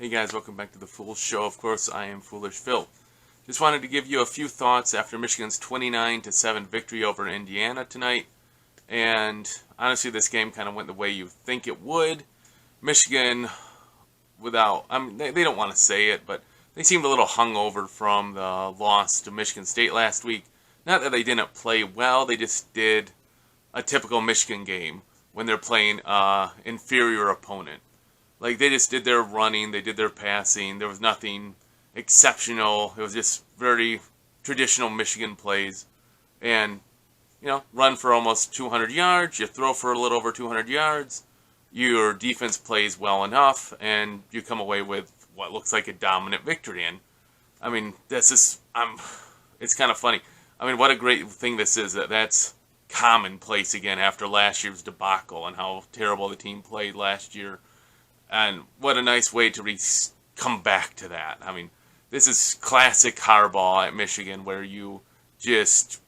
Hey guys, welcome back to the Fool Show. Of course, I am Foolish Phil. Just wanted to give you a few thoughts after Michigan's 29-7 victory over Indiana tonight. And honestly, this game kind of went the way you think it would. Michigan, they don't want to say it, but they seemed a little hungover from the loss to Michigan State last week. Not that they didn't play well, they just did a typical Michigan game when they're playing an inferior opponent. Like, they just did their running, they did their passing, there was nothing exceptional. It was just very traditional Michigan plays. And, run for almost 200 yards, you throw for a little over 200 yards, your defense plays well enough, and you come away with what looks like a dominant victory. And, it's kind of funny. What a great thing this is, that's commonplace again after last year's debacle and how terrible the team played last year. And what a nice way to come back to that. This is classic Harbaugh at Michigan, where you just,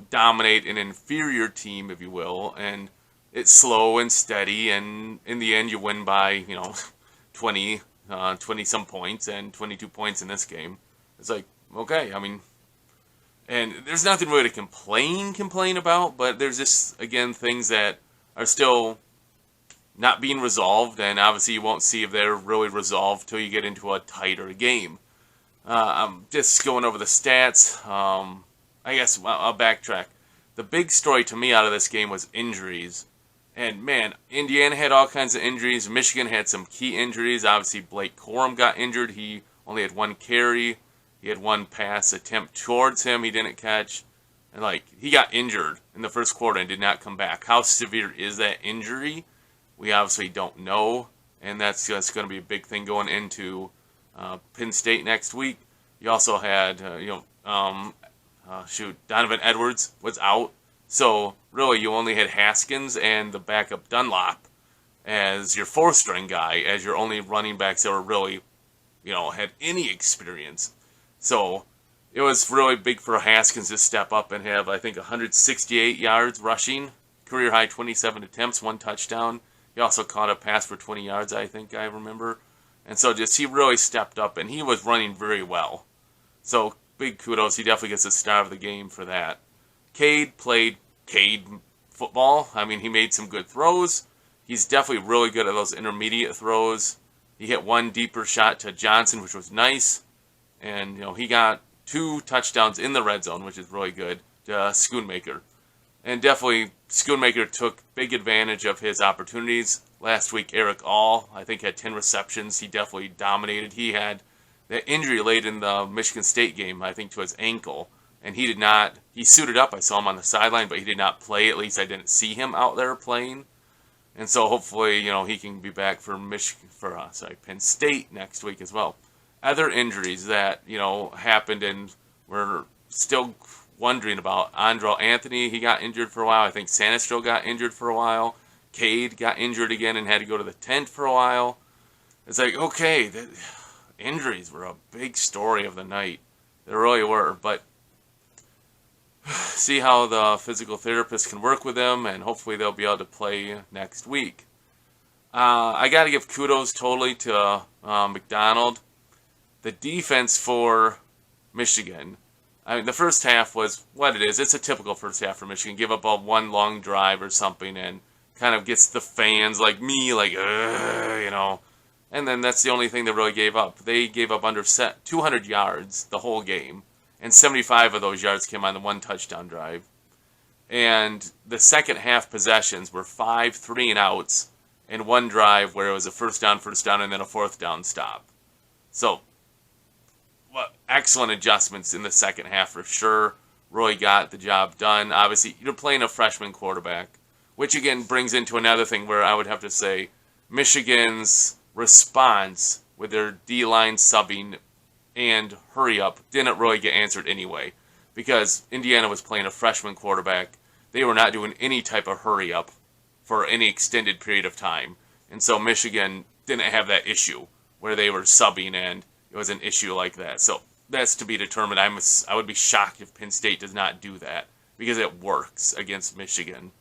dominate an inferior team, if you will, and it's slow and steady, and in the end you win by, 20 some points, and 22 points in this game. It's like, okay, and there's nothing really to complain about, but there's just, again, things that are still not being resolved, and obviously you won't see if they're really resolved till you get into a tighter game. I'm just going over the stats. I guess I'll backtrack. The big story to me out of this game was injuries. And man, Indiana had all kinds of injuries. Michigan had some key injuries. Obviously, Blake Corum got injured. He only had one carry. He had one pass attempt towards him he didn't catch. And he got injured in the first quarter and did not come back. How severe is that injury? We obviously don't know, and that's going to be a big thing going into Penn State next week. You also had, Donovan Edwards was out, so really you only had Haskins and the backup Dunlop as your fourth-string guy, as your only running backs that were really, had any experience. So it was really big for Haskins to step up and have, I think, 168 yards rushing, career-high 27 attempts, 1 touchdown. He also caught a pass for 20 yards, I think I remember. And so he really stepped up, and he was running very well. So big kudos. He definitely gets the star of the game for that. Cade played Cade football. He made some good throws. He's definitely really good at those intermediate throws. He hit one deeper shot to Johnson, which was nice. And, he got 2 touchdowns in the red zone, which is really good, to Schoonmaker. And definitely, Schoonmaker took big advantage of his opportunities. Last week, Eric All, I think, had 10 receptions. He definitely dominated. He had that injury late in the Michigan State game, I think, to his ankle. And he suited up. I saw him on the sideline, but he did not play. At least I didn't see him out there playing. And so hopefully, he can be back for Penn State next week as well. Other injuries that, happened and were still wondering about. Andrel Anthony, he got injured for a while. I think Sanistro got injured for a while. Cade got injured again and had to go to the tent for a while. It's like, okay, injuries were a big story of the night. They really were, but see how the physical therapist can work with them, and hopefully they'll be able to play next week. I got to give kudos totally to McDonald. The defense for Michigan, the first half was what it is. It's a typical first half for Michigan. Give up one long drive or something and kind of gets the fans like me, And then that's the only thing they really gave up. They gave up under 200 yards the whole game, and 75 of those yards came on the 1 touchdown drive. And the second half possessions were 5 3-and-outs and 1 drive where it was a first down, and then a 4th down stop. So, excellent adjustments in the second half for sure. Roy got the job done. Obviously, you're playing a freshman quarterback, which again brings into another thing where I would have to say Michigan's response with their D-line subbing and hurry up didn't really get answered anyway, because Indiana was playing a freshman quarterback. They were not doing any type of hurry up for any extended period of time, and so Michigan didn't have that issue where they were subbing and it was an issue like that. So that's to be determined. I would be shocked if Penn State does not do that, because it works against Michigan.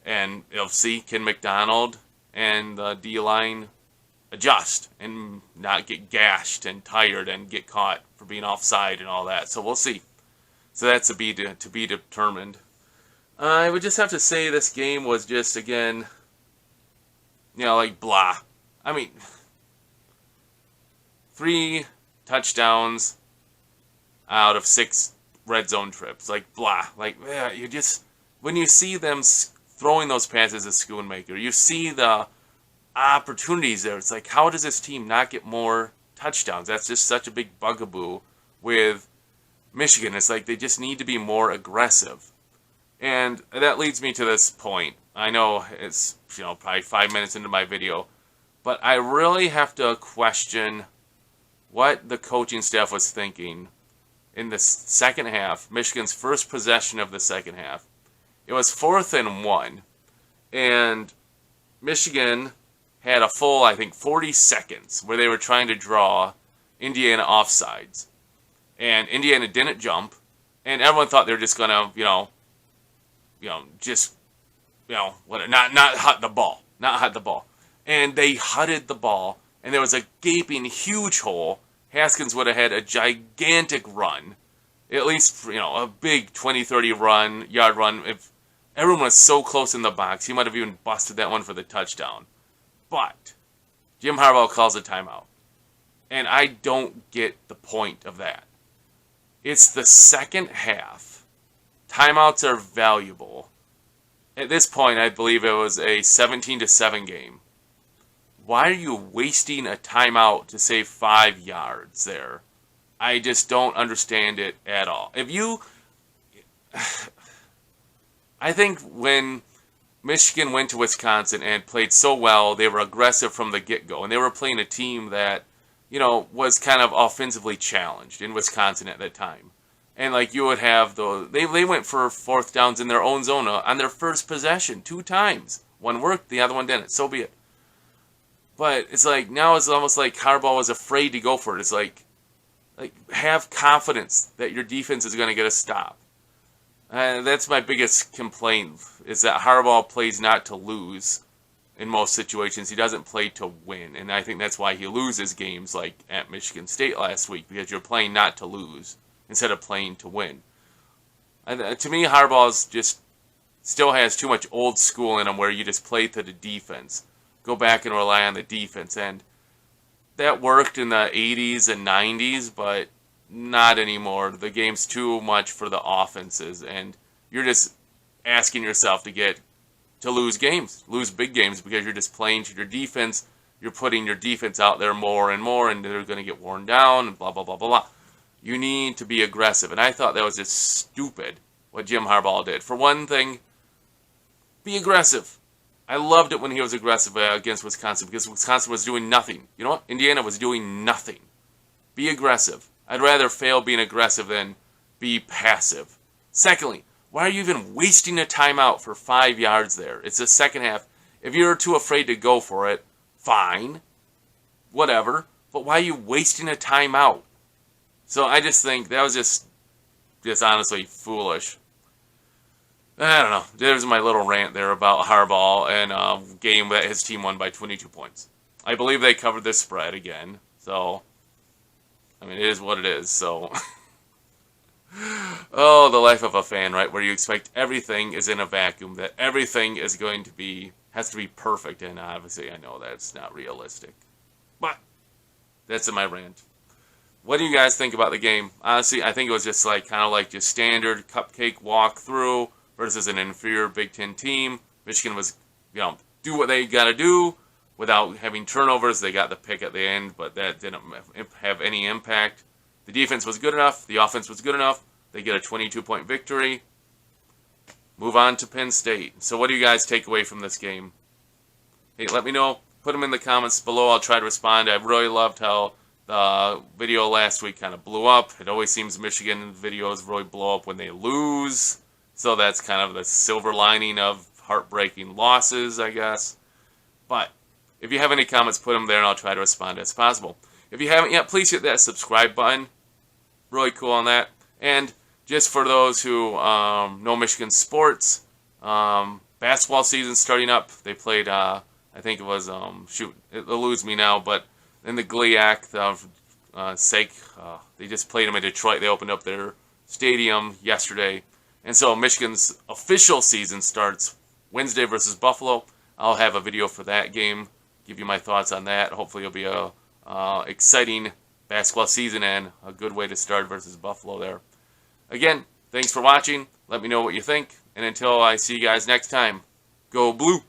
And you'll see, can McDonald and the D-line adjust and not get gashed and tired and get caught for being offside and all that. So we'll see. So that's to be determined. I would just have to say this game was just, again, like blah. I mean, 3 touchdowns out of 6 red zone trips. Like, blah. Like, yeah, you just, when you see them throwing those passes as Schoonmaker, you see the opportunities there. It's like, how does this team not get more touchdowns? That's just such a big bugaboo with Michigan. It's like they just need to be more aggressive. And that leads me to this point. I know it's, probably 5 minutes into my video, but I really have to question what the coaching staff was thinking in the second half, Michigan's first possession of the second half. It was 4th and 1, and Michigan had a full, I think, 40 seconds where they were trying to draw Indiana offsides. And Indiana didn't jump, and everyone thought they were just going to, not hut the ball. Not hut the ball. And they hutted the ball, and there was a gaping, huge hole. Haskins would have had a gigantic run. At least, a big 20, 30 yard run. If everyone was so close in the box, he might have even busted that one for the touchdown. But Jim Harbaugh calls a timeout. And I don't get the point of that. It's the second half. Timeouts are valuable. At this point, I believe it was a 17-7 game. Why are you wasting a timeout to save 5 yards there? I just don't understand it at all. I think when Michigan went to Wisconsin and played so well, they were aggressive from the get-go. And they were playing a team that, was kind of offensively challenged in Wisconsin at that time. And you would have they went for 4th downs in their own zone on their first possession 2 times. One worked, the other one didn't. So be it. But it's now it's almost like Harbaugh was afraid to go for it. It's like have confidence that your defense is going to get a stop. That's my biggest complaint, is that Harbaugh plays not to lose in most situations. He doesn't play to win. And I think that's why he loses games like at Michigan State last week, because you're playing not to lose instead of playing to win. And to me, Harbaugh's just still has too much old school in him, where you just play to the defense. Go back and rely on the defense. And that worked in the 80s and 90s, but not anymore. The game's too much for the offenses, and you're just asking yourself to lose games, lose big games, because you're just playing to your defense. You're putting your defense out there more and more, and they're going to get worn down, and blah, blah, blah, blah, blah. You need to be aggressive, and I thought that was just stupid what Jim Harbaugh did. For one thing, be aggressive. I loved it when he was aggressive against Wisconsin, because Wisconsin was doing nothing. You know what? Indiana was doing nothing. Be aggressive. I'd rather fail being aggressive than be passive. Secondly, why are you even wasting a timeout for 5 yards there? It's the second half. If you're too afraid to go for it, fine. Whatever. But why are you wasting a timeout? So I just think that was just honestly foolish. I don't know. There's my little rant there about Harbaugh and a game that his team won by 22 points. I believe they covered this spread again. So, I mean, it is what it is. So, oh, the life of a fan, right? Where you expect everything is in a vacuum, that everything is going to be, has to be perfect. And obviously, I know that's not realistic. But that's in my rant. What do you guys think about the game? Honestly, I think it was just kind of like just standard cupcake walkthrough versus an inferior Big Ten team. Michigan was, do what they got to do without having turnovers. They got the pick at the end, but that didn't have any impact. The defense was good enough. The offense was good enough. They get a 22-point victory. Move on to Penn State. So what do you guys take away from this game? Hey, let me know. Put them in the comments below. I'll try to respond. I really loved how the video last week kind of blew up. It always seems Michigan videos really blow up when they lose. So that's kind of the silver lining of heartbreaking losses, I guess. But if you have any comments, put them there, and I'll try to respond as possible. If you haven't yet, please hit that subscribe button. Really cool on that. And just for those who know Michigan sports, basketball season starting up. They played I think it was, shoot, it eludes me now, but in the GLIAC sake, they just played them in Detroit. They opened up their stadium yesterday. And so Michigan's official season starts Wednesday versus Buffalo. I'll have a video for that game, give you my thoughts on that. Hopefully it'll be a exciting basketball season and a good way to start versus Buffalo there. Again, thanks for watching. Let me know what you think. And until I see you guys next time, go Blue!